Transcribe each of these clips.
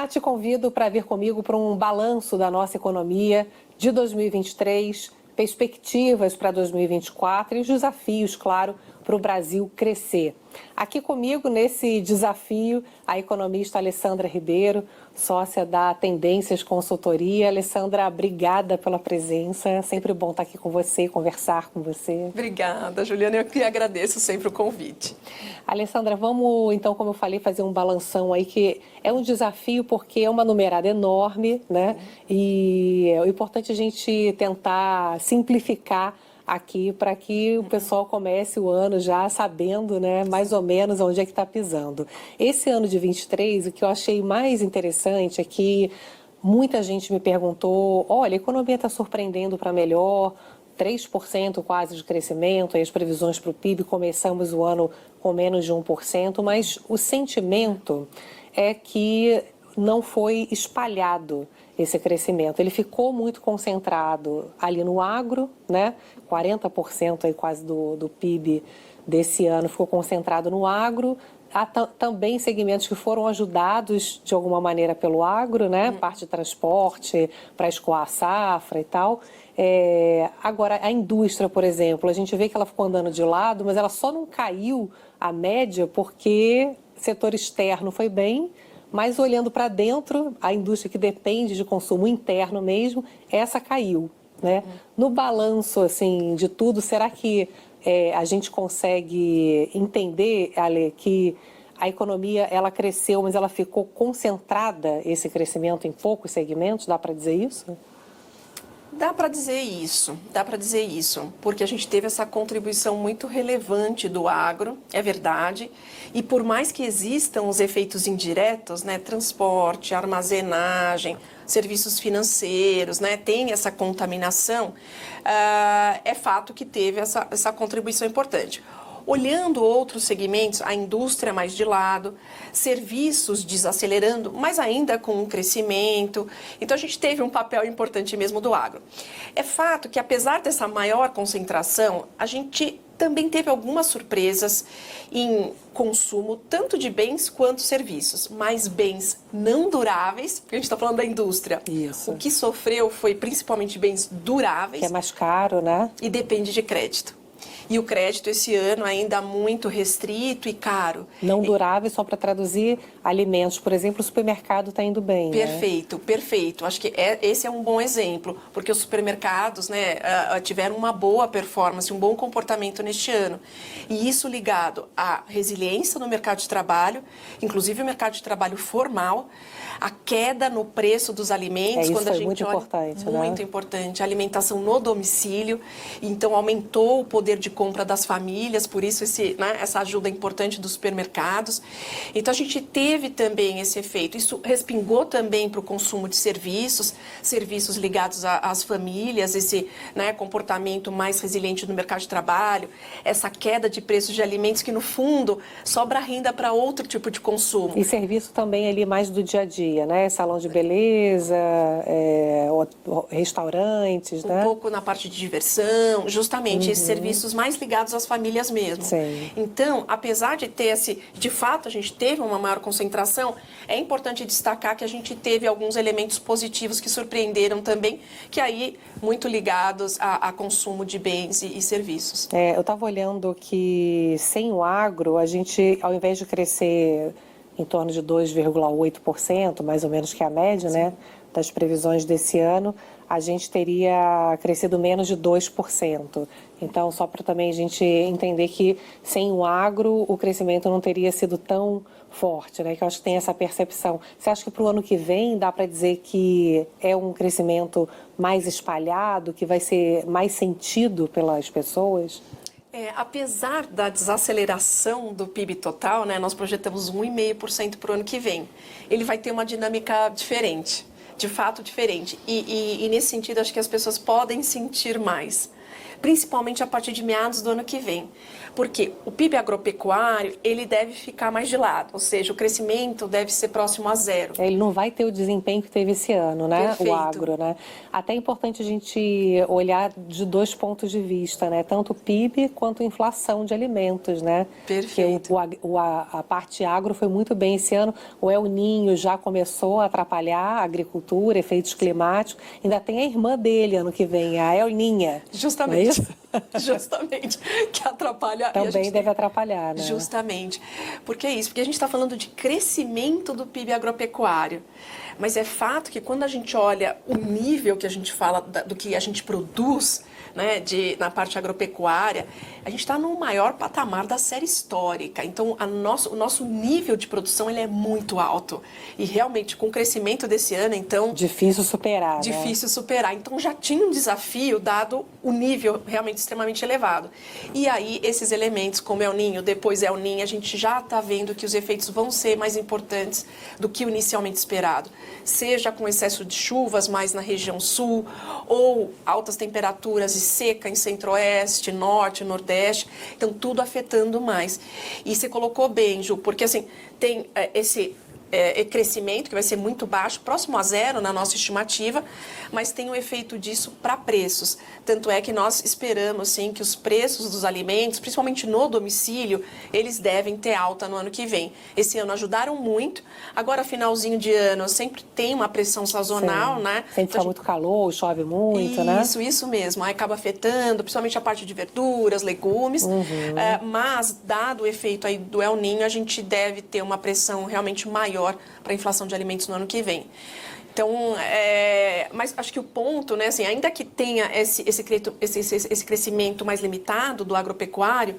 Te convido para vir comigo para um balanço da nossa economia de 2023, perspectivas para 2024 e os desafios, claro, para o Brasil crescer. Aqui comigo, nesse desafio, a economista Alessandra Ribeiro, sócia da Tendências Consultoria. Alessandra, obrigada pela presença. É sempre bom estar aqui com você, conversar com você. Obrigada, Juliana. Eu que agradeço sempre o convite. Alessandra, vamos então, como eu falei, fazer um balanção aí que é um desafio porque é uma numerada enorme, né? E é importante a gente tentar simplificar aqui para que o pessoal comece o ano já sabendo, né, mais ou menos onde é que está pisando. Esse ano de 23, o que eu achei mais interessante é que muita gente me perguntou, olha, a economia está surpreendendo para melhor, 3% quase de crescimento, aí as previsões para o PIB, começamos o ano com menos de 1%, mas o sentimento é que não foi espalhado esse crescimento. Ele ficou muito concentrado ali no agro, né? 40% aí quase do PIB desse ano ficou concentrado no agro. Há também segmentos que foram ajudados de alguma maneira pelo agro, né? Parte de transporte para escoar a safra e tal. Agora, a indústria, por exemplo, a gente vê que ela ficou andando de lado, mas ela só não caiu a média porque o setor externo foi bem, mas olhando para dentro, a indústria que depende de consumo interno mesmo, essa caiu, né? No balanço, assim, de tudo, será que a gente consegue entender, Ale, que a economia, ela cresceu, mas ela ficou concentrada, esse crescimento, em poucos segmentos? Dá para dizer isso? Dá para dizer isso, porque a gente teve essa contribuição muito relevante do agro, é verdade, e por mais que existam os efeitos indiretos, né, transporte, armazenagem, serviços financeiros, né, tem essa contaminação, é fato que teve essa contribuição importante. Olhando outros segmentos, a indústria mais de lado, serviços desacelerando, mas ainda com um crescimento. Então, a gente teve um papel importante mesmo do agro. É fato que, apesar dessa maior concentração, a gente também teve algumas surpresas em consumo, tanto de bens quanto serviços, mas bens não duráveis, porque a gente está falando da indústria. Isso. O que sofreu foi principalmente bens duráveis. Que é mais caro, né? E depende de crédito. E o crédito esse ano ainda muito restrito e caro. Não durável, só para traduzir, alimentos. Por exemplo, o supermercado está indo bem, Perfeito, né? Perfeito. Acho que esse é um bom exemplo, porque os supermercados, né, tiveram uma boa performance, um bom comportamento neste ano. E isso ligado à resiliência no mercado de trabalho, inclusive o mercado de trabalho formal, a queda no preço dos alimentos. Isso quando a foi gente muito olha, importante, né? Muito importante. A alimentação no domicílio, então aumentou o poder de compra das famílias, por isso essa ajuda importante dos supermercados. Então a gente teve também esse efeito. Isso respingou também para o consumo de serviços ligados às famílias, esse, né, comportamento mais resiliente no mercado de trabalho, essa queda de preços de alimentos que, no fundo, sobra renda para outro tipo de consumo. E serviço também ali mais do dia a dia, né? Salão de beleza, restaurantes, né? Um pouco na parte de diversão, justamente esses serviços mais ligados às famílias mesmo. Sim. Então, apesar de ter de fato, a gente teve uma maior concentração, é importante destacar que a gente teve alguns elementos positivos que surpreenderam também, que aí muito ligados a consumo de bens e serviços. Eu estava olhando que sem o agro, a gente, ao invés de crescer em torno de 2,8%, mais ou menos que é a média, né, das previsões desse ano, a gente teria crescido menos de 2%. Então, só para também a gente entender que sem o agro o crescimento não teria sido tão forte, né? Que eu acho que tem essa percepção. Você acha que para o ano que vem dá para dizer que é um crescimento mais espalhado, que vai ser mais sentido pelas pessoas? Apesar da desaceleração do PIB total, né, nós projetamos 1,5% para o ano que vem. Ele vai ter uma dinâmica diferente, de fato diferente. E nesse sentido, acho que as pessoas podem sentir mais. principalmente a partir de meados do ano que vem. Porque o PIB agropecuário, ele deve ficar mais de lado, ou seja, o crescimento deve ser próximo a zero. Ele não vai ter o desempenho que teve esse ano, né? Perfeito. O agro, né? Até é importante a gente olhar de dois pontos de vista, né? Tanto o PIB quanto a inflação de alimentos, né? Perfeito. Porque a parte agro foi muito bem esse ano. O El Niño já começou a atrapalhar a agricultura, efeitos climáticos. Ainda tem a irmã dele ano que vem, a El Niña. Justamente. Não é isso? Justamente, que atrapalha. Também deve atrapalhar, né? Justamente. Por que isso? Porque a gente está falando de crescimento do PIB agropecuário. Mas é fato que quando a gente olha o nível que a gente fala do que a gente produz, né, na parte agropecuária, a gente está no maior patamar da série histórica. Então, o nosso nível de produção ele é muito alto. E realmente, com o crescimento desse ano, então... Difícil superar, Difícil superar. Então, já tinha um desafio dado o nível realmente extremamente elevado. E aí, esses elementos, como El Niño, depois El Niño, a gente já está vendo que os efeitos vão ser mais importantes do que o inicialmente esperado. Seja com excesso de chuvas mais na região sul, ou altas temperaturas e seca em centro-oeste, norte, nordeste. Então, tudo afetando mais. E você colocou bem, Ju, porque assim, tem esse... crescimento que vai ser muito baixo, próximo a zero na nossa estimativa, mas tem um efeito disso para preços. Tanto é que nós esperamos sim, que os preços dos alimentos, principalmente no domicílio, eles devem ter alta no ano que vem. Esse ano ajudaram muito, agora finalzinho de ano sempre tem uma pressão sazonal, sim. né? Sempre fica muito calor, chove muito, né? Isso mesmo. Aí acaba afetando, principalmente a parte de verduras, legumes, mas dado o efeito aí do El Niño, a gente deve ter uma pressão realmente maior para a inflação de alimentos no ano que vem. Então, mas acho que o ponto, né, assim, ainda que tenha esse crescimento mais limitado do agropecuário,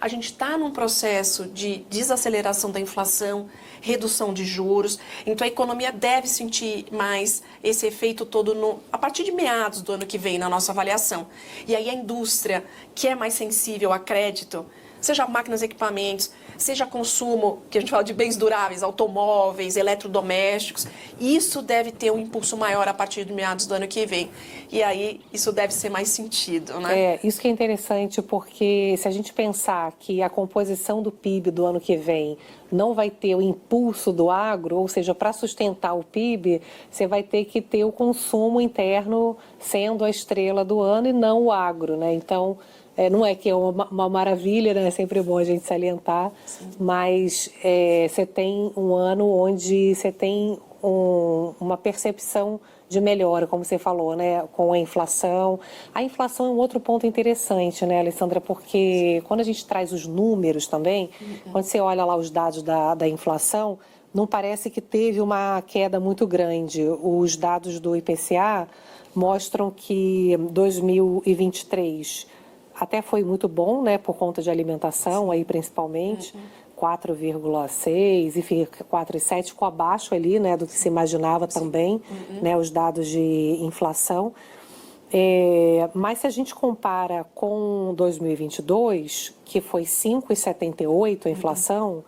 a gente está num processo de desaceleração da inflação, redução de juros, então a economia deve sentir mais esse efeito todo a partir de meados do ano que vem, na nossa avaliação. E aí a indústria, que é mais sensível a crédito, seja máquinas e equipamentos, seja consumo, que a gente fala de bens duráveis, automóveis, eletrodomésticos, isso deve ter um impulso maior a partir de meados do ano que vem. E aí isso deve ser mais sentido, né? Isso que é interessante, porque se a gente pensar que a composição do PIB do ano que vem não vai ter o impulso do agro, ou seja, para sustentar o PIB, você vai ter que ter o consumo interno sendo a estrela do ano e não o agro, né? Então, não é que é uma maravilha, né? É sempre bom a gente salientar, sim, mas você tem um ano onde você tem uma percepção de melhora, como você falou, né? Com a inflação. A inflação é um outro ponto interessante, né, Alessandra? Porque quando a gente traz os números também, quando você olha lá os dados da inflação, não parece que teve uma queda muito grande. Os dados do IPCA mostram que 2023 até foi muito bom, né, por conta de alimentação, aí principalmente, 4,6, enfim, 4,7 ficou abaixo ali, né, do que se imaginava também, né, os dados de inflação. Mas se a gente compara com 2022, que foi 5,78 a inflação,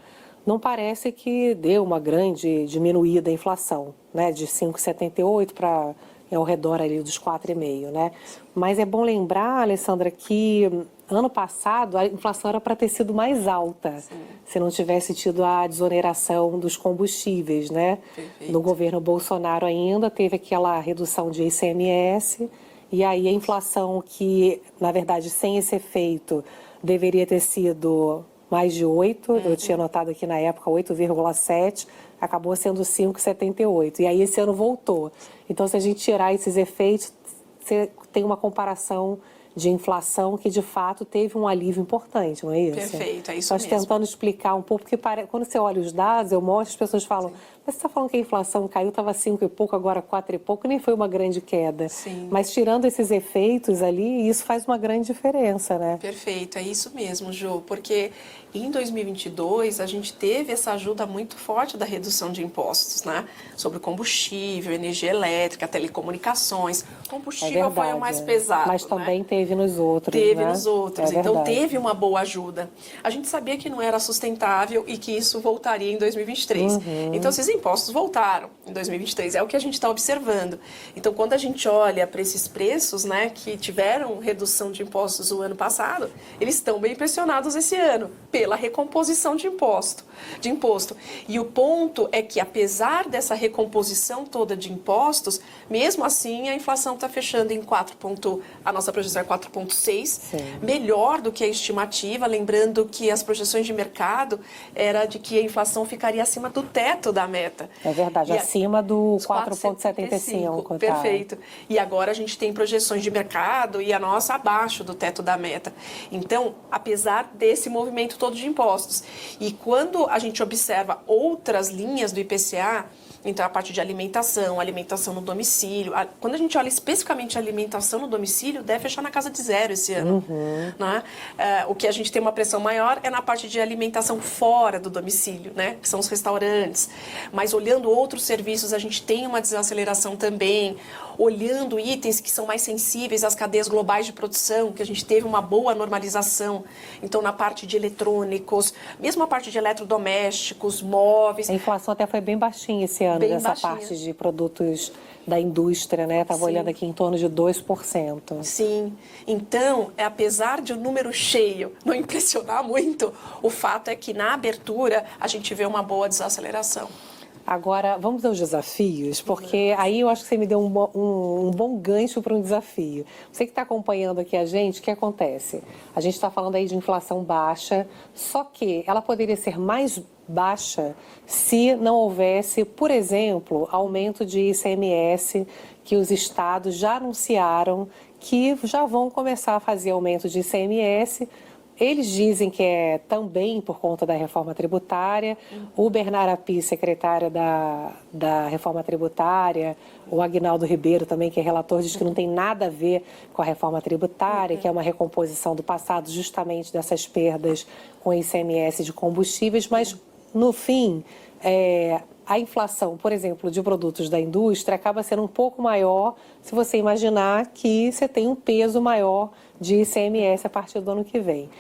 não parece que deu uma grande diminuída a inflação, né, de 5,78 para ao redor ali dos 4,5, né? Mas é bom lembrar, Alessandra, que ano passado a inflação era para ter sido mais alta, sim, se não tivesse tido a desoneração dos combustíveis, né? Perfeito. No governo Bolsonaro ainda teve aquela redução de ICMS e aí a inflação que, na verdade, sem esse efeito, deveria ter sido mais de 8, eu tinha notado aqui na época 8,7, acabou sendo 5,78. E aí esse ano voltou. Então, se a gente tirar esses efeitos, você tem uma comparação de inflação que, de fato, teve um alívio importante, não é isso? Perfeito, é isso mesmo. Nós tentando explicar um pouco, porque quando você olha os dados, eu mostro, as pessoas falam, mas você está falando que a inflação caiu, estava 5 e pouco, agora 4 e pouco, nem foi uma grande queda. Sim. Mas tirando esses efeitos ali, isso faz uma grande diferença, né? Perfeito, é isso mesmo, Ju, porque em 2022 a gente teve essa ajuda muito forte da redução de impostos, né? Sobre combustível, energia elétrica, telecomunicações. Combustível foi o mais pesado, mas também teve nos outros, Teve né? nos outros, então teve uma boa ajuda. A gente sabia que não era sustentável e que isso voltaria em 2023. Então, se impostos voltaram em 2023, é o que a gente está observando. Então, quando a gente olha para esses preços, né, que tiveram redução de impostos o ano passado, eles estão bem pressionados esse ano, pela recomposição de imposto. E o ponto é que, apesar dessa recomposição toda de impostos, mesmo assim a inflação está fechando em a nossa projeção é 4,6, melhor do que a estimativa, lembrando que as projeções de mercado era de que a inflação ficaria acima do teto da meta. É verdade, acima do 4,75. Perfeito. E agora a gente tem projeções de mercado e a nossa abaixo do teto da meta. Então, apesar desse movimento todo de impostos, e quando a gente observa outras linhas do IPCA, então a parte de alimentação no domicílio, quando a gente olha especificamente a alimentação no domicílio, deve fechar na casa de zero esse ano. Né? O que a gente tem uma pressão maior é na parte de alimentação fora do domicílio, né? Que são os restaurantes. Mas olhando outros serviços, a gente tem uma desaceleração também. Olhando itens que são mais sensíveis às cadeias globais de produção, que a gente teve uma boa normalização. Então, na parte de eletrônicos, mesmo a parte de eletrodomésticos, móveis. A inflação até foi bem baixinha esse ano, nessa parte de produtos da indústria, né? Estava olhando aqui em torno de 2%. Sim. Então, apesar de o número cheio não impressionar muito, o fato é que na abertura a gente vê uma boa desaceleração. Agora, vamos aos desafios, porque aí eu acho que você me deu um bom gancho para um desafio. Você que está acompanhando aqui a gente, o que acontece? A gente está falando aí de inflação baixa, só que ela poderia ser mais baixa se não houvesse, por exemplo, aumento de ICMS, que os estados já anunciaram que já vão começar a fazer aumento de ICMS. Eles dizem que é também por conta da reforma tributária. O Bernardo Api, secretário da reforma tributária, o Aguinaldo Ribeiro também, que é relator, diz que não tem nada a ver com a reforma tributária, que é uma recomposição do passado justamente dessas perdas com ICMS de combustíveis, mas no fim, a inflação, por exemplo, de produtos da indústria acaba sendo um pouco maior se você imaginar que você tem um peso maior de ICMS a partir do ano que vem.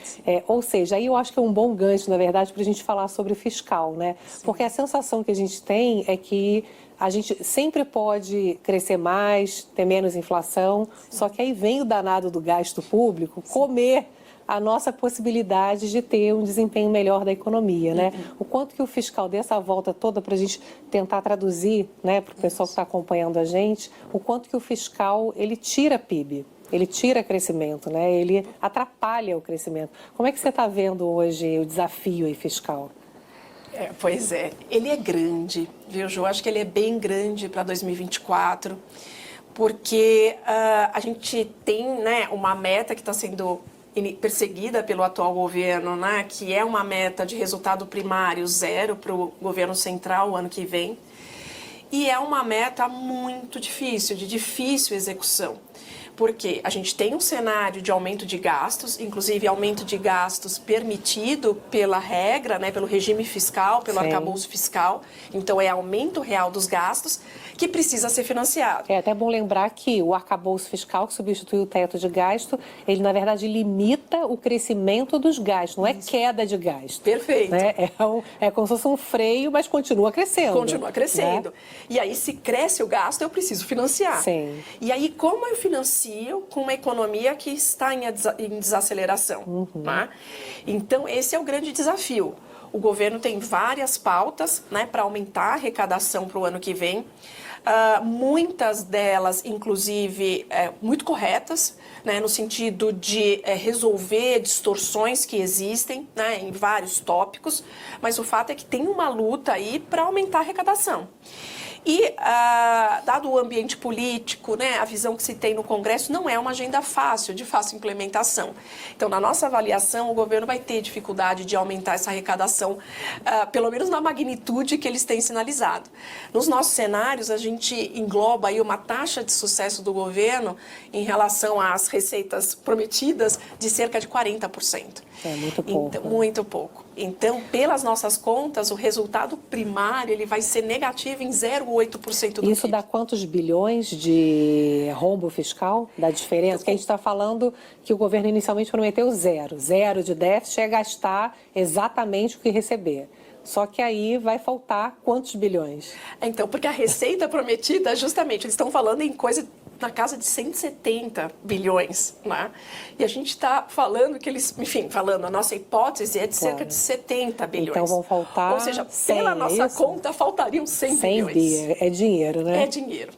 Ou seja, aí eu acho que é um bom gancho, na verdade, para a gente falar sobre fiscal, né? Sim. Porque a sensação que a gente tem é que a gente sempre pode crescer mais, ter menos inflação, só que aí vem o danado do gasto público comer a nossa possibilidade de ter um desempenho melhor da economia, né? O quanto que o fiscal dessa volta toda para a gente tentar traduzir, né, para o pessoal que está acompanhando a gente, o quanto que o fiscal, ele tira PIB, ele tira crescimento, né? Ele atrapalha o crescimento. Como é que você está vendo hoje o desafio aí fiscal? Pois é, ele é grande, viu, Ju? Acho que ele é bem grande para 2024, porque a gente tem, né, uma meta que está sendo perseguida pelo atual governo, né, que é uma meta de resultado primário zero para o governo central o ano que vem. E é uma meta muito difícil, de difícil execução. Porque a gente tem um cenário de aumento de gastos, inclusive aumento de gastos permitido pela regra, né, pelo regime fiscal, pelo arcabouço fiscal. Então, é aumento real dos gastos que precisa ser financiado. É até bom lembrar que o arcabouço fiscal, que substitui o teto de gasto, ele, na verdade, limita o crescimento dos gastos, não é queda de gasto. Perfeito. Né? É como se fosse um freio, mas continua crescendo. Continua crescendo. Né? E aí, se cresce o gasto, eu preciso financiar. Sim. E aí, como eu financio com uma economia que está em desaceleração? Né? Então, esse é o grande desafio. O governo tem várias pautas, né, para aumentar a arrecadação para o ano que vem. Muitas delas, inclusive, muito corretas, né, no sentido de resolver distorções que existem, né, em vários tópicos, mas o fato é que tem uma luta aí para aumentar a arrecadação. E, dado o ambiente político, né, a visão que se tem no Congresso, não é uma agenda fácil, de fácil implementação. Então, na nossa avaliação, o governo vai ter dificuldade de aumentar essa arrecadação, pelo menos na magnitude que eles têm sinalizado. Nos nossos cenários, a gente engloba aí uma taxa de sucesso do governo em relação às receitas prometidas de cerca de 40%. É muito pouco. Então, muito pouco. Então, pelas nossas contas, o resultado primário ele vai ser negativo em 0,8% do PIB. Isso dá quantos bilhões de rombo fiscal? Da diferença? Porque a gente está falando que o governo inicialmente prometeu zero de déficit, é gastar exatamente o que receber. Só que aí vai faltar quantos bilhões? Então, porque a receita prometida, justamente, eles estão falando em coisa na casa de 170 bilhões, né? E a gente está falando que eles, enfim, falando, a nossa hipótese é de cerca de 70 bilhões. Então vão faltar. Ou seja, 100, pela nossa isso? conta, faltariam 100 bilhões. É dinheiro, né? É dinheiro.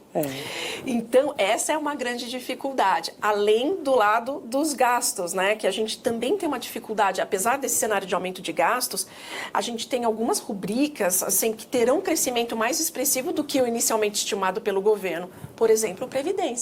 Então, essa é uma grande dificuldade, além do lado dos gastos, né? Que a gente também tem uma dificuldade, apesar desse cenário de aumento de gastos, a gente tem algumas rubricas, assim, que terão um crescimento mais expressivo do que o inicialmente estimado pelo governo. Por exemplo, Previdência.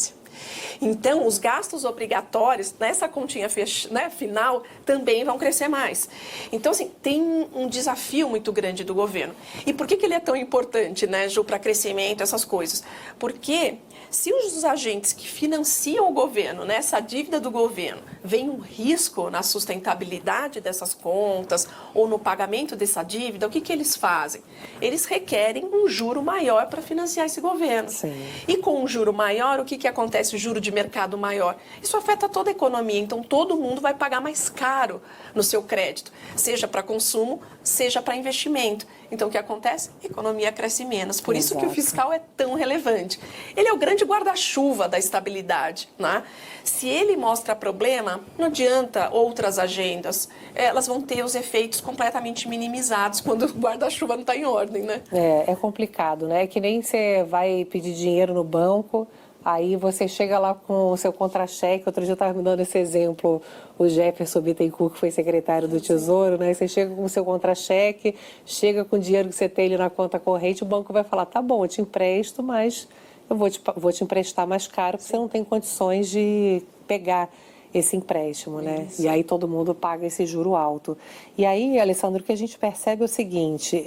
Então, os gastos obrigatórios nessa continha final também vão crescer mais. Então, assim, tem um desafio muito grande do governo. E por que ele é tão importante, né, Ju, para crescimento, essas coisas? Porque se os agentes que financiam o governo, né, essa dívida do governo, vem um risco na sustentabilidade dessas contas ou no pagamento dessa dívida, o que eles fazem? Eles requerem um juro maior para financiar esse governo. Sim. E com um juro maior, o que acontece? O juro de mercado maior. Isso afeta toda a economia, então todo mundo vai pagar mais caro no seu crédito, seja para consumo, seja para investimento. Então, o que acontece? A economia cresce menos. Por isso que o fiscal é tão relevante. Ele é o grande guarda-chuva da estabilidade, né? Se ele mostra problema, não adianta outras agendas. Elas vão ter os efeitos completamente minimizados quando o guarda-chuva não está em ordem, né? É complicado, né? É que nem você vai pedir dinheiro no banco, aí você chega lá com o seu contra-cheque. Outro dia eu estava me dando esse exemplo, o Jefferson Bittencourt, que foi secretário do Tesouro, né? Você chega com o seu contra-cheque, chega com o dinheiro que você tem ali na conta corrente, o banco vai falar, tá bom, eu te empresto, mas eu vou te emprestar mais caro, porque você não tem condições de pegar esse empréstimo, né? Isso. E aí todo mundo paga esse juro alto. E aí, Alessandro, o que a gente percebe é o seguinte,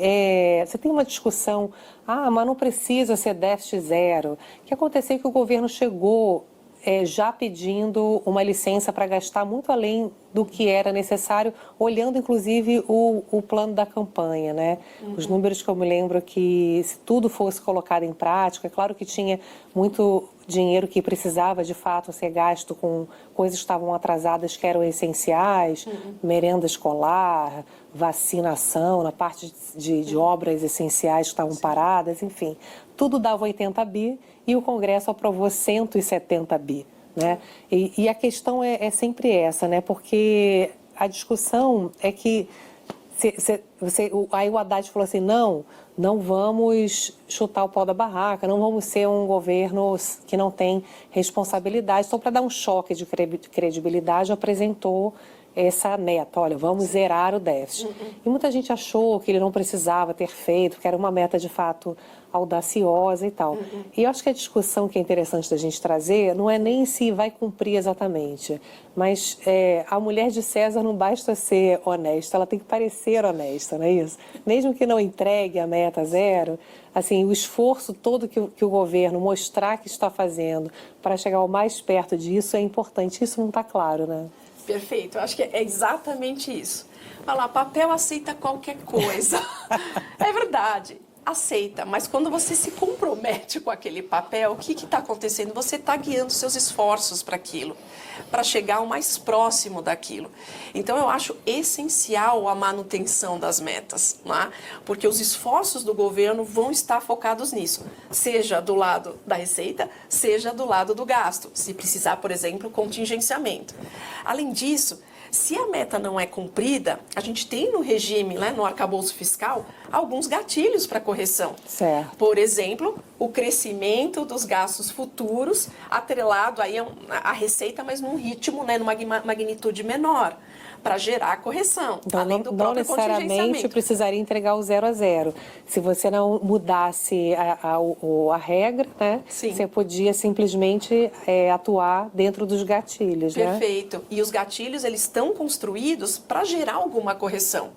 você tem uma discussão, mas não precisa ser déficit zero. O que aconteceu é que o governo chegou já pedindo uma licença para gastar muito além do que era necessário, olhando inclusive o plano da campanha, né? Os números que eu me lembro que, se tudo fosse colocado em prática, é claro que tinha muito dinheiro que precisava de fato ser gasto com coisas que estavam atrasadas, que eram essenciais, merenda escolar, vacinação, na parte de obras essenciais que estavam paradas, enfim. Tudo dava 80 bi e o Congresso aprovou 170 bi. Né? E a questão é sempre essa, né? Porque a discussão é que aí o Haddad falou assim, não vamos chutar o pau da barraca, não vamos ser um governo que não tem responsabilidade. Então, para dar um choque de credibilidade, apresentou essa meta, olha, vamos zerar o déficit. E muita gente achou que ele não precisava ter feito, que era uma meta de fato audaciosa e tal. E eu acho que a discussão que é interessante da gente trazer não é nem se vai cumprir exatamente, mas a mulher de César não basta ser honesta, ela tem que parecer honesta, não é isso? Mesmo que não entregue a meta zero, assim, o esforço todo que o governo mostrar que está fazendo para chegar o mais perto disso é importante. Isso não está claro, né? Perfeito, eu acho que é exatamente isso. Falar, papel aceita qualquer coisa. É verdade, aceita, mas quando você se compromete com aquele papel, o que está acontecendo? Você está guiando seus esforços para aquilo, para chegar o mais próximo daquilo. Então, eu acho essencial a manutenção das metas, né? Porque os esforços do governo vão estar focados nisso, seja do lado da receita, seja do lado do gasto, se precisar, por exemplo, contingenciamento. Além disso, se a meta não é cumprida, a gente tem no regime, né, no arcabouço fiscal, alguns gatilhos para correção. Certo. Por exemplo, o crescimento dos gastos futuros atrelado aí à receita, mas num ritmo, né, numa magnitude menor, para gerar correção, então, além do não próprio necessariamente contingenciamento. precisaria entregar o 0 a 0. Se você não mudasse a regra, né, Sim. você podia simplesmente atuar dentro dos gatilhos. Perfeito. Né? E os gatilhos, eles estão construídos para gerar alguma correção.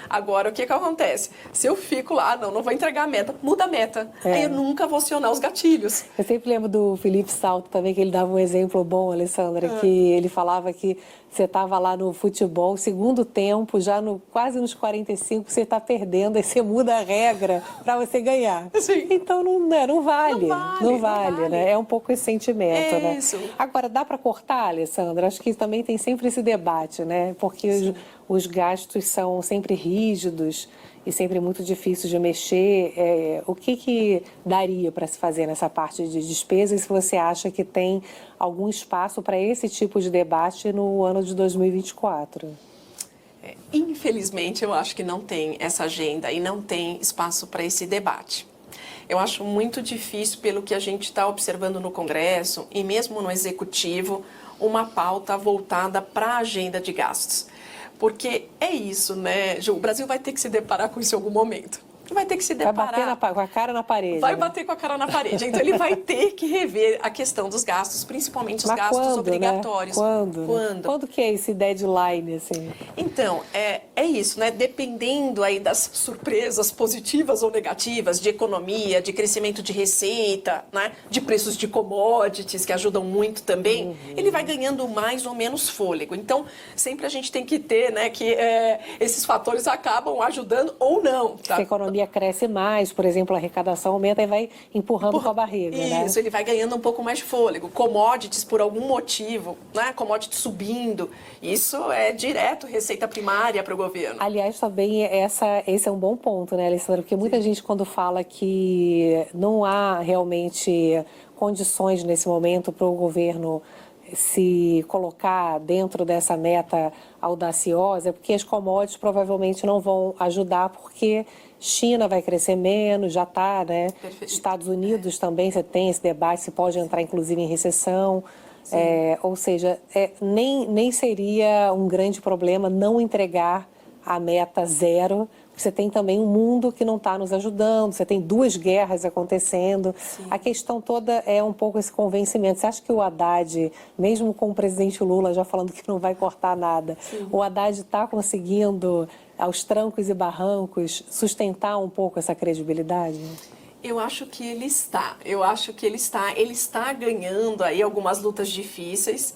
Agora, o que acontece? Se eu fico lá, não vou entregar a meta, muda a meta. Aí eu nunca vou acionar os gatilhos. Eu sempre lembro do Felipe Salto também, que ele dava um exemplo bom, Alessandra, que ele falava que você estava lá no futebol, segundo tempo, já quase nos 45, você está perdendo, aí você muda a regra para você ganhar. Sim. Então não vale. Não vale. Né? É um pouco esse sentimento, né? Isso. Agora, dá para cortar, Alessandra? Acho que também tem sempre esse debate, né? Porque os gastos são sempre rígidos e sempre muito difícil de mexer. O que daria para se fazer nessa parte de despesa e se você acha que tem algum espaço para esse tipo de debate no ano de 2024? Infelizmente, eu acho que não tem essa agenda e não tem espaço para esse debate. Eu acho muito difícil, pelo que a gente está observando no Congresso e mesmo no Executivo, uma pauta voltada para a agenda de gastos. Porque é isso, né, Ju? O Brasil vai ter que se deparar com isso em algum momento. Vai ter que se deparar. Vai bater com a cara na parede. Vai né? bater com a cara na parede. Então, ele vai ter que rever a questão dos gastos, principalmente os Mas gastos quando, obrigatórios. Né? Quando? Quando que é esse deadline, assim? Então, é isso, né? Dependendo aí das surpresas positivas ou negativas de economia, de crescimento de receita, né? De preços de commodities, que ajudam muito também, ele vai ganhando mais ou menos fôlego. Então, sempre a gente tem que ter, né, que esses fatores acabam ajudando ou não. Tá? Se a economia cresce mais, por exemplo, a arrecadação aumenta e vai empurrando com a barriga, né? Isso, ele vai ganhando um pouco mais de fôlego. Commodities, por algum motivo, né? Commodities subindo, isso é direto receita primária para o governo. Aliás, também esse é um bom ponto, né, Alessandra? Porque muita gente, quando fala que não há realmente condições nesse momento para o governo se colocar dentro dessa meta audaciosa, é porque as commodities provavelmente não vão ajudar, porque China vai crescer menos, já está, né? Perfeito. Estados Unidos também, você tem esse debate, se pode entrar inclusive em recessão. Ou seja, nem seria um grande problema não entregar a meta zero. Você tem também um mundo que não está nos ajudando, você tem 2 guerras acontecendo. Sim. A questão toda é um pouco esse convencimento. Você acha que o Haddad, mesmo com o presidente Lula já falando que não vai cortar nada, Sim. o Haddad está conseguindo, aos trancos e barrancos, sustentar um pouco essa credibilidade? Eu acho que ele está. Ele está ganhando aí algumas lutas difíceis.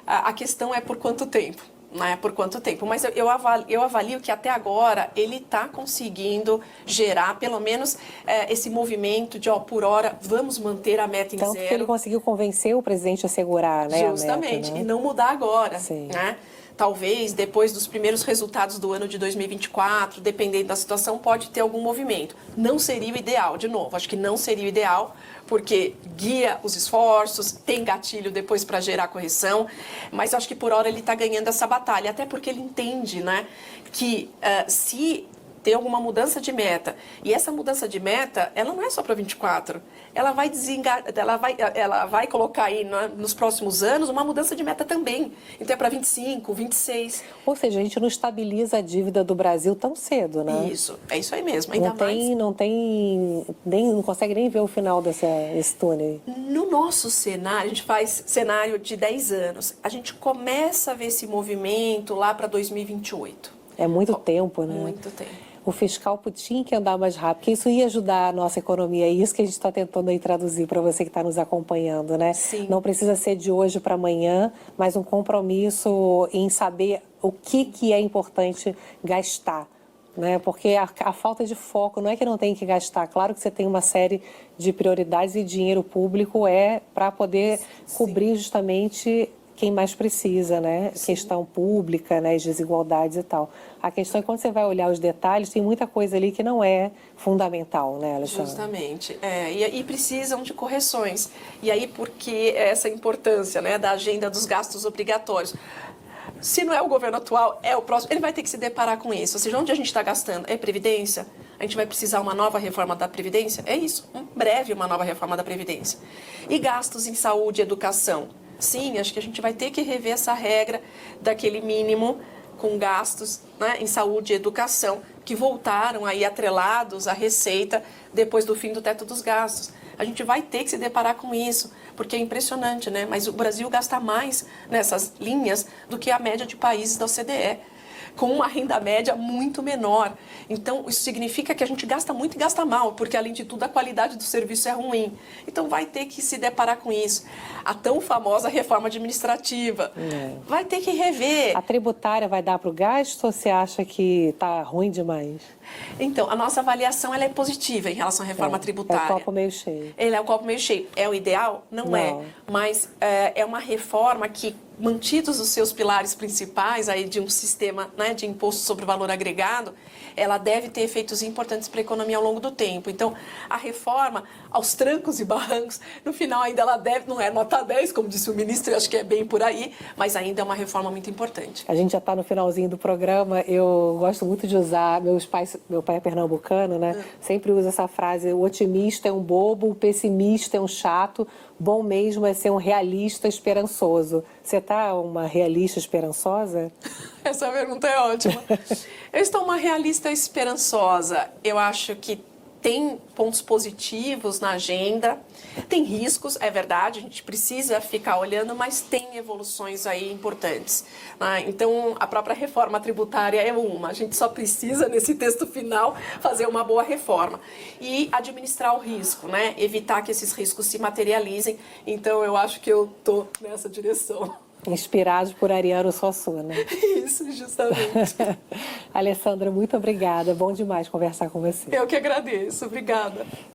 A questão é por quanto tempo. Né, por quanto tempo, mas eu avalio que até agora ele está conseguindo gerar pelo menos esse movimento de, por hora, vamos manter a meta em Tanto zero. que ele conseguiu convencer o presidente a segurar, né? Justamente, a meta, né? E não mudar agora. Sim. Né? Talvez depois dos primeiros resultados do ano de 2024, dependendo da situação, pode ter algum movimento. Não seria o ideal, de novo, acho que não seria o ideal, porque guia os esforços, tem gatilho depois para gerar correção, mas acho que por hora ele está ganhando essa batalha, até porque ele entende, né, que se tem alguma mudança de meta, e essa mudança de meta, ela não é só para 24, ela vai colocar aí nos próximos anos uma mudança de meta também, então é para 25, 26. Ou seja, a gente não estabiliza a dívida do Brasil tão cedo, né? Isso, é isso aí mesmo, ainda não consegue nem ver o final desse túnel. No nosso cenário, a gente faz cenário de 10 anos, a gente começa a ver esse movimento lá para 2028. É muito tempo, né? Muito tempo. O fiscal tinha que andar mais rápido, porque isso ia ajudar a nossa economia. É isso que a gente está tentando aí traduzir para você que está nos acompanhando, né? Sim. Não precisa ser de hoje para amanhã, mas um compromisso em saber o que é importante gastar. Né? Porque a falta de foco não é que não tem que gastar. Claro que você tem uma série de prioridades e dinheiro público é para poder cobrir justamente quem mais precisa, né? Sim. Questão pública, né? As desigualdades e tal. A questão é quando você vai olhar os detalhes, tem muita coisa ali que não é fundamental, né, Alexandre? Justamente. E precisam de correções. E aí, por que essa importância, né, da agenda dos gastos obrigatórios? Se não é o governo atual, é o próximo, ele vai ter que se deparar com isso. Ou seja, onde a gente está gastando? É Previdência? A gente vai precisar uma nova reforma da Previdência? É isso, breve uma nova reforma da Previdência. E gastos em saúde e educação? Sim, acho que a gente vai ter que rever essa regra daquele mínimo com gastos, né, em saúde e educação, que voltaram aí atrelados à receita depois do fim do teto dos gastos. A gente vai ter que se deparar com isso, porque é impressionante, né? Mas o Brasil gasta mais nessas linhas do que a média de países da OCDE, com uma renda média muito menor. Então, isso significa que a gente gasta muito e gasta mal, porque, além de tudo, a qualidade do serviço é ruim. Então, vai ter que se deparar com isso. A tão famosa reforma administrativa. Vai ter que rever. A tributária vai dar para o gasto ou você acha que está ruim demais? Então, a nossa avaliação ela é positiva em relação à reforma tributária. É o copo meio cheio. Ele é o copo meio cheio. É o ideal? Não é. Mas é uma reforma que mantidos os seus pilares principais aí de um sistema, né, de imposto sobre o valor agregado, ela deve ter efeitos importantes para a economia ao longo do tempo. Então, a reforma, aos trancos e barrancos, no final ainda ela deve, não é nota 10, como disse o ministro, eu acho que é bem por aí, mas ainda é uma reforma muito importante. A gente já está no finalzinho do programa, eu gosto muito de usar, meu pai é pernambucano, né? Sempre usa essa frase, o otimista é um bobo, o pessimista é um chato, bom mesmo é ser um realista esperançoso. Você está uma realista esperançosa? Essa pergunta é ótima. Eu estou uma realista esperançosa. Eu acho que tem pontos positivos na agenda, tem riscos, é verdade, a gente precisa ficar olhando, mas tem evoluções aí importantes, né? Então, a própria reforma tributária é uma, a gente só precisa, nesse texto final, fazer uma boa reforma. E administrar o risco, né? Evitar que esses riscos se materializem. Então, eu acho que eu estou nessa direção. Inspirados por Ariano Suassuna. Isso, justamente. Alessandra, muito obrigada. Bom demais conversar com você. Eu que agradeço. Obrigada.